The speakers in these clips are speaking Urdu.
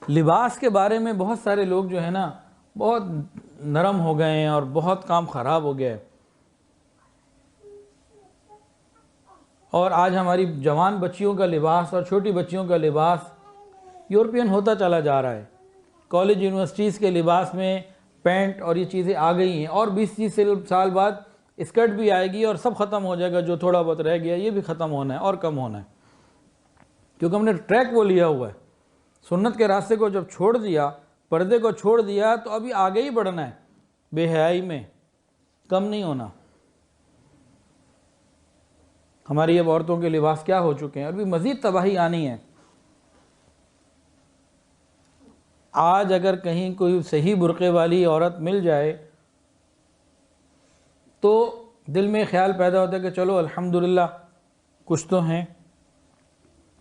لباس کے بارے میں بہت سارے لوگ جو ہے نا بہت نرم ہو گئے ہیں اور بہت کام خراب ہو گیا ہے، اور آج ہماری جوان بچیوں کا لباس اور چھوٹی بچیوں کا لباس یورپین ہوتا چلا جا رہا ہے۔ کالج یونیورسٹیز کے لباس میں پینٹ اور یہ چیزیں آ گئی ہیں، اور 20-30 سال بعد اسکرٹ بھی آئے گی اور سب ختم ہو جائے گا، جو تھوڑا بہت رہ گیا یہ بھی ختم ہونا ہے اور کم ہونا ہے، کیونکہ ہم نے ٹریک وہ لیا ہوا ہے۔ سنت کے راستے کو جب چھوڑ دیا، پردے کو چھوڑ دیا، تو ابھی آگے ہی بڑھنا ہے، بے حیائی میں کم نہیں ہونا۔ ہماری اب عورتوں کے لباس کیا ہو چکے ہیں، ابھی مزید تباہی آنی ہے۔ آج اگر کہیں کوئی صحیح برقعے والی عورت مل جائے تو دل میں خیال پیدا ہوتا ہے کہ چلو الحمدللہ کچھ تو ہیں،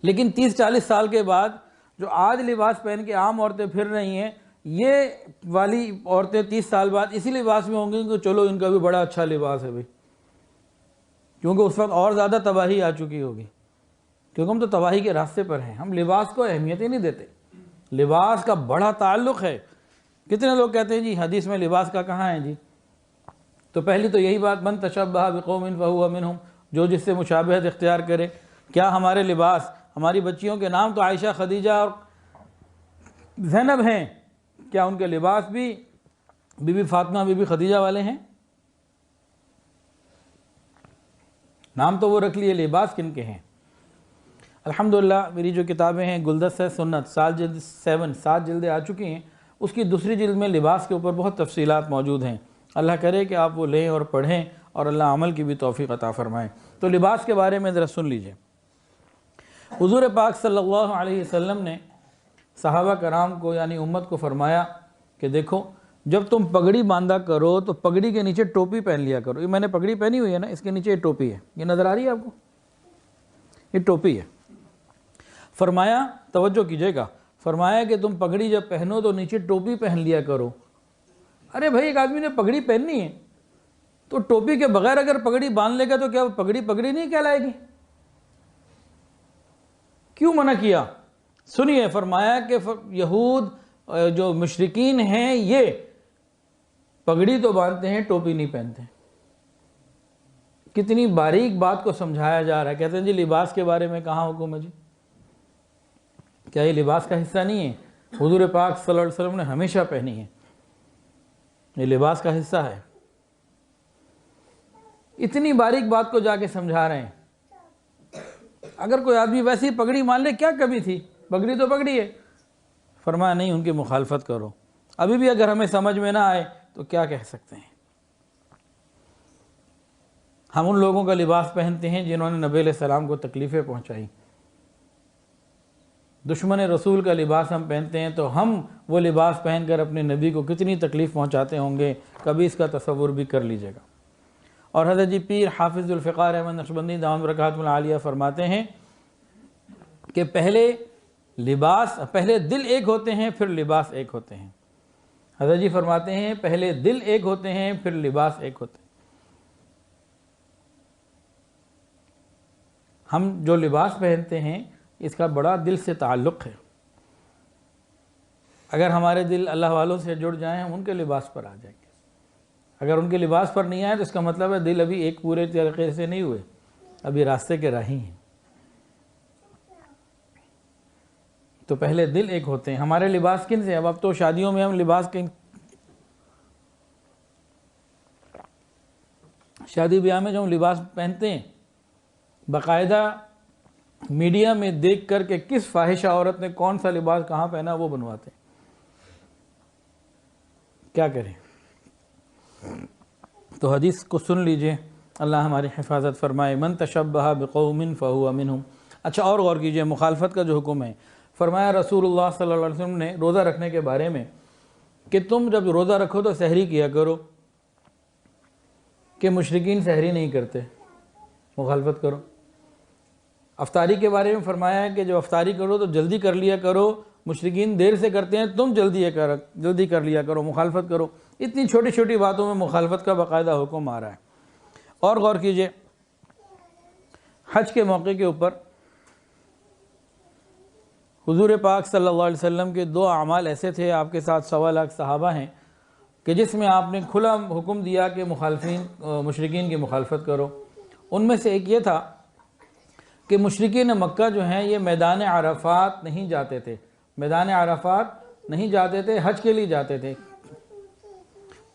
لیکن 30-40 سال کے بعد جو آج لباس پہن کے عام عورتیں پھر رہی ہیں، یہ والی عورتیں 30 سال بعد اسی لباس میں ہوں گی کہ چلو ان کا بھی بڑا اچھا لباس ہے بھائی، کیونکہ اس وقت اور زیادہ تباہی آ چکی ہوگی، کیونکہ ہم تو تباہی کے راستے پر ہیں۔ ہم لباس کو اہمیت ہی نہیں دیتے، لباس کا بڑا تعلق ہے۔ کتنے لوگ کہتے ہیں جی حدیث میں لباس کا کہاں ہے جی؟ تو پہلی تو یہی بات، من تشبہ بقوم فہو منہم، جو جس سے مشابہت اختیار کرے۔ کیا ہمارے لباس، ہماری بچیوں کے نام تو عائشہ، خدیجہ اور زینب ہیں، کیا ان کے لباس بھی بی بی فاطمہ، بی بی خدیجہ والے ہیں؟ نام تو وہ رکھ لیے، لباس کن کے ہیں؟ الحمدللہ میری جو کتابیں ہیں گلدستہ سنت، 7 جلدیں آ چکی ہیں، اس کی دوسری جلد میں لباس کے اوپر بہت تفصیلات موجود ہیں۔ اللہ کرے کہ آپ وہ لیں اور پڑھیں، اور اللہ عمل کی بھی توفیق عطا فرمائیں۔ تو لباس کے بارے میں ذرا سن لیجئے۔ حضور پاک صلی اللہ علیہ وسلم نے صحابہ کرام کو یعنی امت کو فرمایا کہ دیکھو، جب تم پگڑی باندھا کرو تو پگڑی کے نیچے ٹوپی پہن لیا کرو۔ یہ میں نے پگڑی پہنی ہوئی ہے نا، اس کے نیچے یہ ٹوپی ہے، یہ نظر آ رہی ہے آپ کو؟ یہ ٹوپی ہے۔ فرمایا، توجہ کیجئے گا، فرمایا کہ تم پگڑی جب پہنو تو نیچے ٹوپی پہن لیا کرو۔ ارے بھائی، ایک آدمی نے پگڑی پہننی ہے تو ٹوپی کے بغیر اگر پگڑی باندھ لے گا تو کیا وہ پگڑی پگڑی نہیں کہلائے گی؟ کیوں منع کیا؟ سنیے، فرمایا کہ یہود جو مشرکین ہیں یہ پگڑی تو باندھتے ہیں، ٹوپی نہیں پہنتے۔ کتنی باریک بات کو سمجھایا جا رہا ہے۔ کہتے ہیں جی لباس کے بارے میں کہاں حکم ہے جی؟ کیا یہ لباس کا حصہ نہیں ہے؟ حضور پاک صلی اللہ علیہ وسلم نے ہمیشہ پہنی ہے، یہ لباس کا حصہ ہے۔ اتنی باریک بات کو جا کے سمجھا رہے ہیں۔ اگر کوئی آدمی ویسی پگڑی مان لے، کیا کمی تھی، پگڑی تو پگڑی ہے۔ فرمایا نہیں، ان کی مخالفت کرو۔ ابھی بھی اگر ہمیں سمجھ میں نہ آئے تو کیا کہہ سکتے ہیں؟ ہم ان لوگوں کا لباس پہنتے ہیں جنہوں نے نبی علیہ السلام کو تکلیفیں پہنچائی۔ دشمن رسول کا لباس ہم پہنتے ہیں تو ہم وہ لباس پہن کر اپنے نبی کو کتنی تکلیف پہنچاتے ہوں گے، کبھی اس کا تصور بھی کر لیجئے گا۔ اور حضرت جی پیر حافظ الفقار احمد نقشبندی دامت برکاتہ العالیہ فرماتے ہیں کہ پہلے دل ایک ہوتے ہیں، پھر لباس ایک ہوتے ہیں۔ حضرت جی فرماتے ہیں پہلے دل ایک ہوتے ہیں، پھر لباس ایک ہوتے ہیں۔ ہم جو لباس پہنتے ہیں اس کا بڑا دل سے تعلق ہے۔ اگر ہمارے دل اللہ والوں سے جڑ جائیں، ہم ان کے لباس پر آ جائیں گے۔ اگر ان کے لباس پر نہیں آئے تو اس کا مطلب ہے دل ابھی ایک پورے طریقے سے نہیں ہوئے، ابھی راستے کے راہی ہیں۔ تو پہلے دل ایک ہوتے ہیں۔ ہمارے لباس کن سے؟ اب تو شادیوں میں ہم لباس شادی بیاہ میں جو ہم لباس پہنتے ہیں، باقاعدہ میڈیا میں دیکھ کر کہ کس فاحشہ عورت نے کون سا لباس کہاں پہنا وہ بنواتے ہیں۔ کیا کریں؟ تو حدیث کو سن لیجئے، اللہ ہماری حفاظت فرمائے۔ من تشبہ بقوم فہو منہم۔ اچھا، اور غور کیجئے، مخالفت کا جو حکم ہے، فرمایا رسول اللہ صلی اللہ علیہ وسلم نے روزہ رکھنے کے بارے میں کہ تم جب روزہ رکھو تو سحری کیا کرو، کہ مشرکین سحری نہیں کرتے، مخالفت کرو۔ افطاری کے بارے میں فرمایا ہے کہ جب افطاری کرو تو جلدی کر لیا کرو، مشرکین دیر سے کرتے ہیں، تم جلدی کر لیا کرو، مخالفت کرو۔ اتنی چھوٹی چھوٹی باتوں میں مخالفت کا باقاعدہ حکم آ رہا ہے۔ اور غور کیجئے، حج کے موقع کے اوپر حضور پاک صلی اللہ علیہ وسلم کے 2 اعمال ایسے تھے، آپ کے ساتھ 1.25 لاکھ صحابہ ہیں، کہ جس میں آپ نے کھلا حکم دیا کہ مشرکین کی مخالفت کرو۔ ان میں سے ایک یہ تھا کہ مشرکین مکہ جو ہیں یہ میدان عرفات نہیں جاتے تھے، میدان عرفات نہیں جاتے تھے، حج کے لیے جاتے تھے۔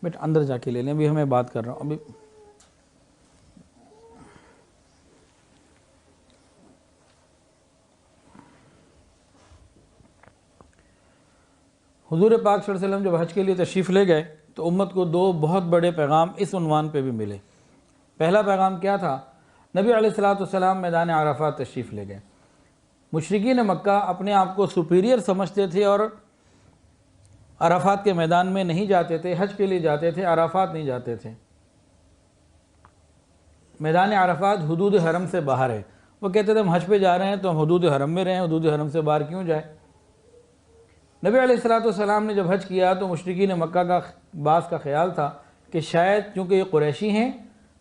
بیٹا اندر جا کے لے لیں، ابھی ہمیں بات کر رہا ہوں ابھی۔ حضور پاک صلی اللہ علیہ وسلم جب حج کے لیے تشریف لے گئے تو امت کو 2 بہت بڑے پیغام اس عنوان پہ بھی ملے۔ پہلا پیغام کیا تھا؟ نبی علیہ السلام میدان عرفات تشریف لے گئے۔ مشرکین مکہ اپنے آپ کو سپیریئر سمجھتے تھے اور عرفات کے میدان میں نہیں جاتے تھے، حج کے لیے جاتے تھے، عرفات نہیں جاتے تھے۔ میدان عرفات حدود حرم سے باہر ہے، وہ کہتے تھے ہم حج پہ جا رہے ہیں تو ہم حدود حرم میں رہیں، حدود حرم سے باہر کیوں جائیں؟ نبی علیہ السلام نے جب حج کیا تو مشرکین مکہ کا بعض کا خیال تھا کہ شاید چونکہ یہ قریشی ہیں،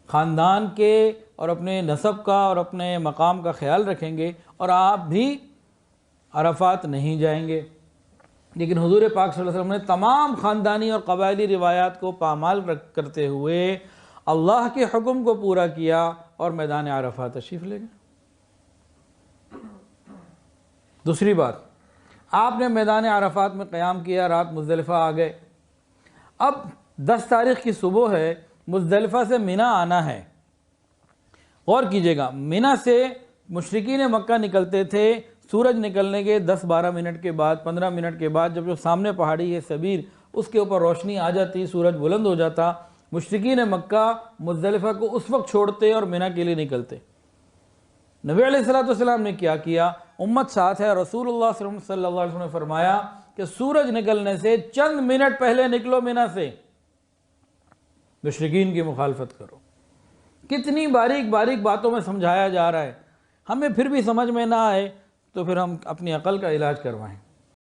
خاندان کے اور اپنے نسب کا اور اپنے مقام کا خیال رکھیں گے اور آپ بھی عرفات نہیں جائیں گے۔ لیکن حضور پاک صلی اللہ علیہ وسلم نے تمام خاندانی اور قبائلی روایات کو پامال کرتے ہوئے اللہ کے حکم کو پورا کیا اور میدان عرفات تشریف لے گئے۔ دوسری بات، آپ نے میدان عرفات میں قیام کیا، رات مزدلفہ آ گئے۔ اب 10 تاریخ کی صبح ہے، مزدلفہ سے منی آنا ہے۔ غور کیجئے گا، منی سے مشرکین مکہ نکلتے تھے، سورج نکلنے کے 10-12 منٹ کے بعد، 15 منٹ کے بعد جب جو سامنے پہاڑی ہے سبیر، اس کے اوپر روشنی آ جاتی، سورج بلند ہو جاتا، مشرکین مکہ مزدلفہ کو اس وقت چھوڑتے اور منی کے لیے نکلتے۔ نبی علیہ السلام نے کیا کیا؟ امت ساتھ ہے، رسول اللہ صلی اللہ علیہ وسلم نے فرمایا کہ سورج نکلنے سے چند منٹ پہلے نکلو منی سے، مشرکین کی مخالفت کرو۔ کتنی باریک باریک باتوں میں سمجھایا جا رہا ہے، ہمیں پھر بھی سمجھ میں نہ آئے تو پھر ہم اپنی عقل کا علاج کروائیں۔